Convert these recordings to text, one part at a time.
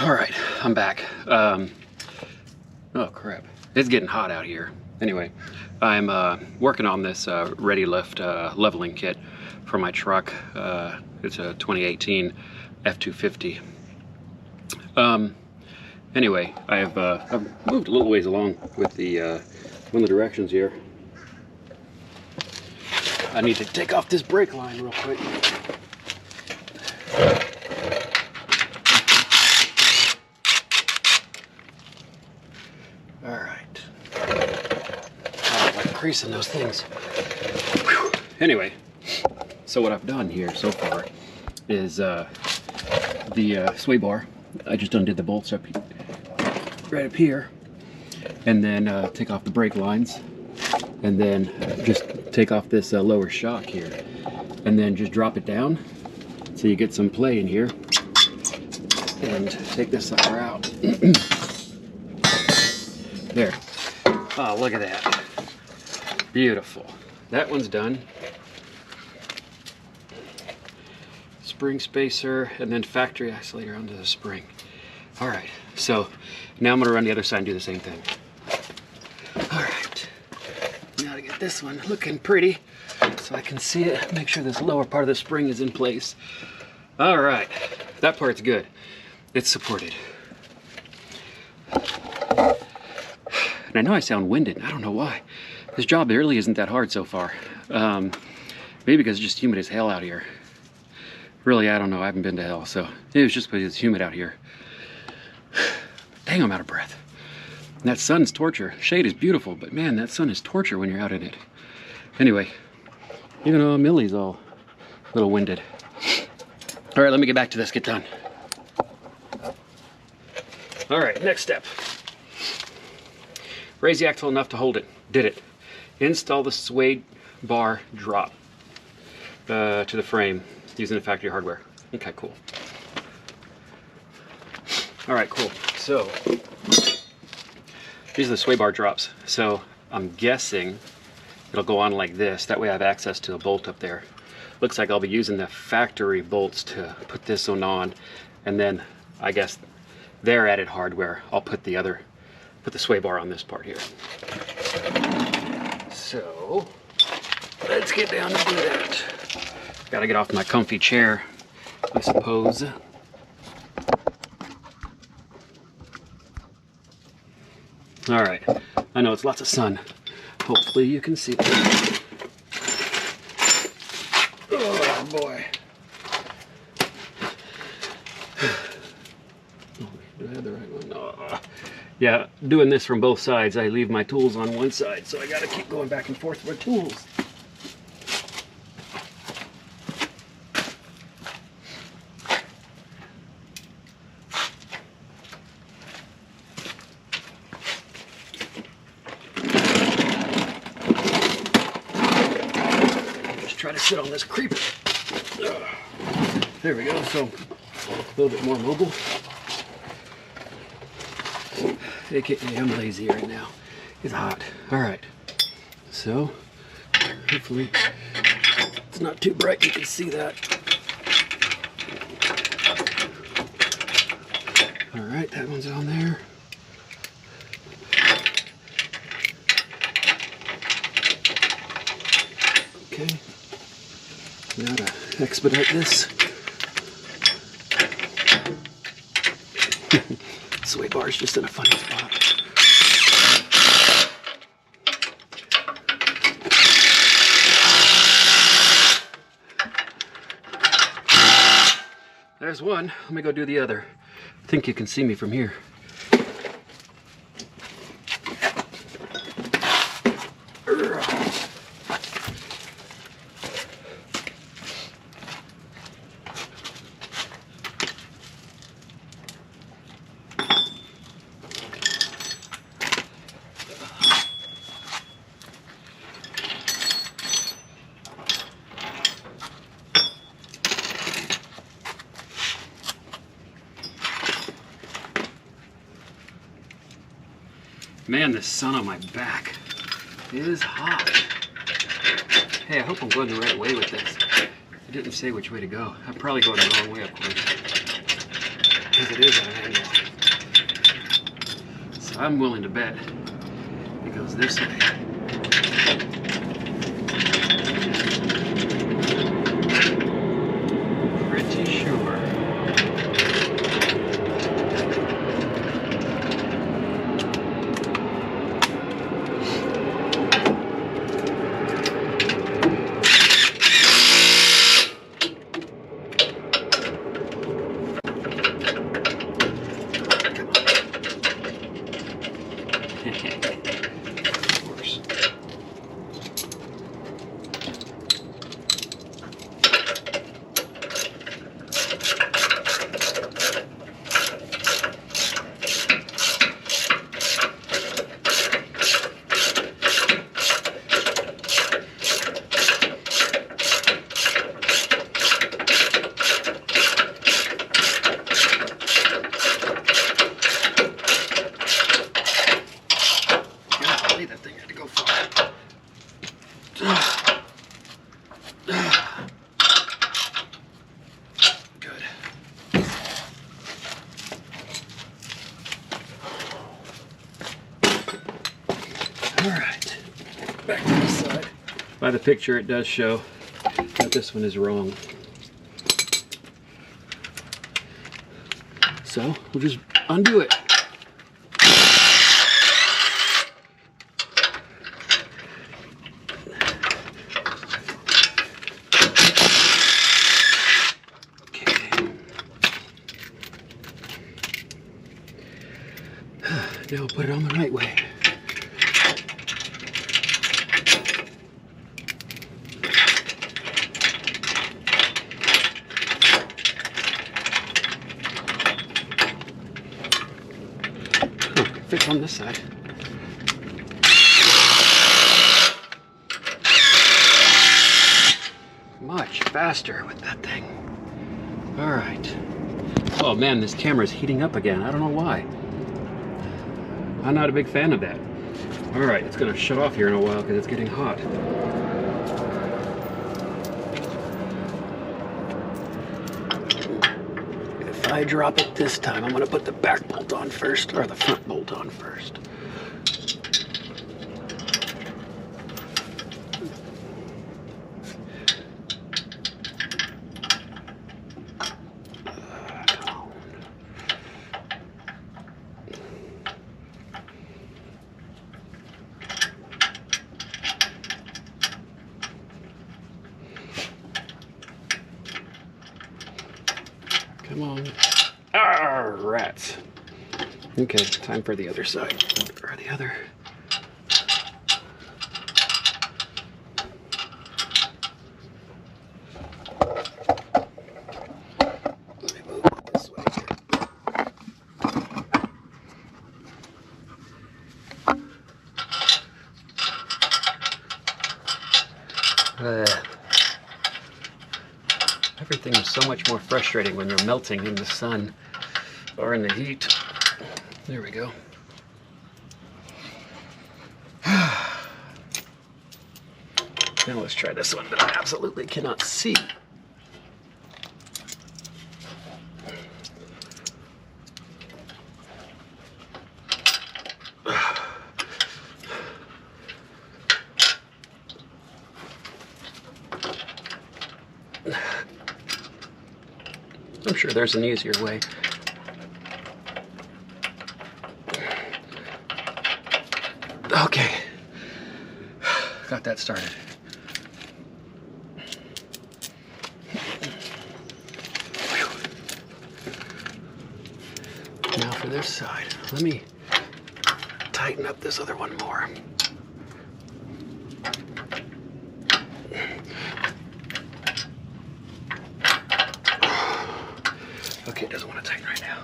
All right, I'm back. Oh crap, it's getting hot out here. Anyway, I'm working on this ReadyLift leveling kit for my truck. It's a 2018 F250. Anyway, I've moved a little ways along with the one of the directions here. I need to take off this brake line real quick. All right. I don't like creasing those things. Whew. Anyway, so what I've done here so far is the sway bar. I just undid the bolts up right up here, and then take off the brake lines, and then just take off this lower shock here, and then just drop it down so you get some play in here, and take this sucker out. There. Oh, look at that. Beautiful. That one's done. Spring spacer, and then factory isolator onto the spring. All right, so now I'm gonna run the other side and do the same thing. All right, now to get this one looking pretty so I can see it, make sure this lower part of the spring is in place. All right, that part's good. It's supported. And I know I sound winded. I don't know why. This job really isn't that hard so far. Maybe because it's just humid as hell out here. Really, I don't know. I haven't been to hell, so it was just because it's humid out here. Dang, I'm out of breath. And that sun's torture. Shade is beautiful, but man, that sun is torture when you're out in it. Anyway, even though Millie's all a little winded. All right, let me get back to this. Get done. All right, next step. Raise the axle enough to hold it. Did it. Install the sway bar drop to the frame using the factory hardware. Okay, cool. All right, cool. So these are the sway bar drops. So I'm guessing it'll go on like this. That way I have access to a bolt up there. Looks like I'll be using the factory bolts to put this one on, and then I guess their added hardware, I'll put the sway bar on this part here. So let's get down and do that. Gotta get off my comfy chair, I suppose. All right, I know it's lots of sun. Hopefully you can see it. Oh boy. Do I have the right one? Oh. Yeah, doing this from both sides, I leave my tools on one side, so I gotta keep going back and forth with my tools. Just try to sit on this creeper. There we go, so a little bit more mobile. AKA I'm lazy right now. It's hot. All right, so hopefully it's not too bright, you can see that. All right, that one's on there. Okay, now to expedite this. Sway bar's just in a funny spot. There's one. Let me go do the other. I think you can see me from here. Man, the sun on my back is hot. Hey, I hope I'm going the right way with this. It didn't say which way to go. I'm probably going the wrong way, of course, because it is at an angle. I'm willing to bet it goes this way. Pretty sure. Of course. That thing had to go far. Good. All right, back to this side. By the picture, it does show that this one is wrong. So we'll just undo it. Now I'll put it on the right way. Fits on this side. Much faster with that thing. All right. Oh man, this camera's heating up again. I don't know why. I'm not a big fan of that. All right, it's gonna shut off here in a while because it's getting hot. If I drop it this time, I'm gonna put the back bolt on first, or the front bolt on first. Come on. Ah, rats. Okay, time for the other side. Or the other. Let me move it this way here. Everything is so much more frustrating when they're melting in the sun or in the heat. There we go. Now let's try this one that I absolutely cannot see. I'm sure there's an easier way. Okay, got that started. Now for this side, let me tighten up this other one more. Okay, it doesn't want to tighten right now.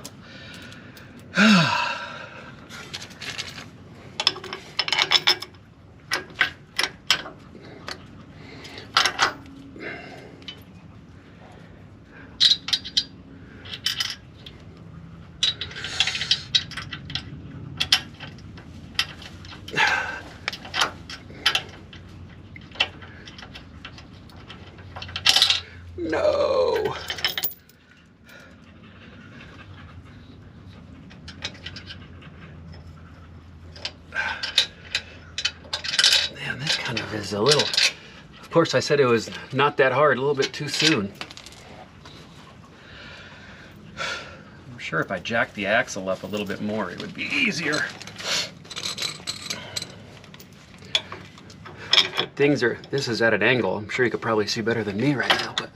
No. is a little, of course I said it was not that hard, a little bit too soon. I'm sure if I jacked the axle up a little bit more, it would be easier. But this is at an angle. I'm sure you could probably see better than me right now, but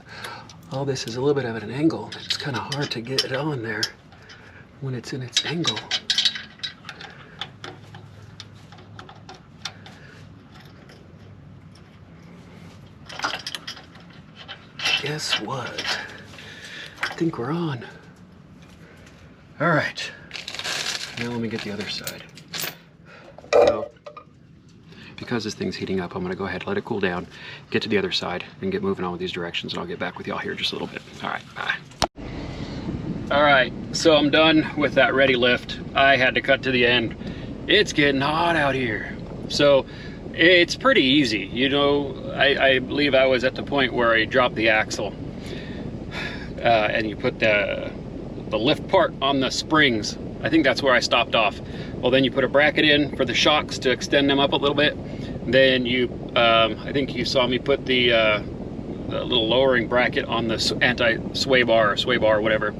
all this is a little bit at an angle. It's kind of hard to get it on there when it's in its angle. Guess what? I think we're on. All right. Now let me get the other side. So, because this thing's heating up, I'm gonna go ahead and let it cool down, get to the other side, and get moving on with these directions, and I'll get back with y'all here in just a little bit. All right, bye. All right, so I'm done with that ReadyLift. I had to cut to the end. It's getting hot out here. So it's pretty easy. You know, I believe I was at the point where I dropped the axle and you put the lift part on the springs. I think that's where I stopped off. Well, then you put a bracket in for the shocks to extend them up a little bit. Then you, I think you saw me put the little lowering bracket on the anti-sway bar or whatever,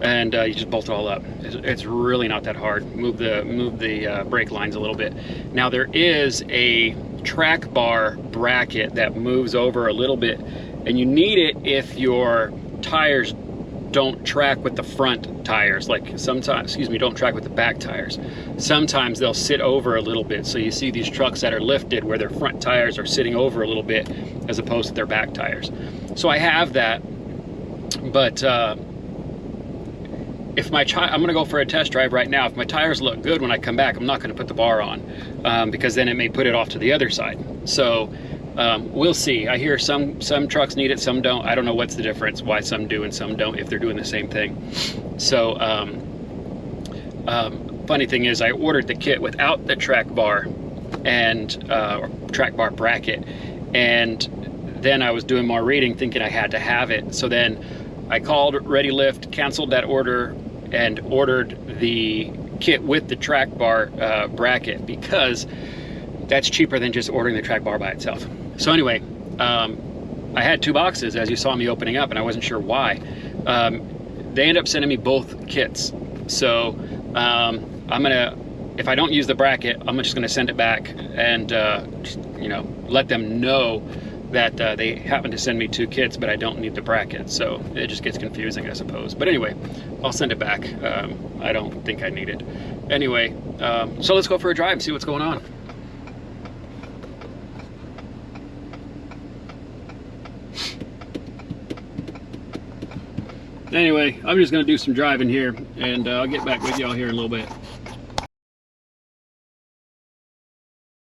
and you just bolt it all up. It's really not that hard. Move the brake lines a little bit. Now there is a track bar bracket that moves over a little bit, and you need it if your tires don't track with the front tires. Like sometimes, excuse me, don't track with the back tires. Sometimes they'll sit over a little bit. So you see these trucks that are lifted where their front tires are sitting over a little bit as opposed to their back tires. So I have that, but if I'm gonna go for a test drive right now. If my tires look good when I come back, I'm not gonna put the bar on because then it may put it off to the other side. So we'll see. I hear some trucks need it, some don't. I don't know what's the difference, why some do and some don't, if they're doing the same thing. So funny thing is, I ordered the kit without the track bar and or track bar bracket, and then I was doing more reading thinking I had to have it. So then I called ReadyLift, canceled that order, and ordered the kit with the track bar bracket, because that's cheaper than just ordering the track bar by itself. So anyway, I had 2 boxes, as you saw me opening up, and I wasn't sure why. They end up sending me both kits. So I'm gonna, if I don't use the bracket, I'm just gonna send it back and you know, let them know that they happen to send me 2 kits, but I don't need the bracket. So it just gets confusing, I suppose. But anyway, I'll send it back. I don't think I need it. Anyway, so let's go for a drive and see what's going on. Anyway, I'm just gonna do some driving here, and I'll get back with y'all here in a little bit.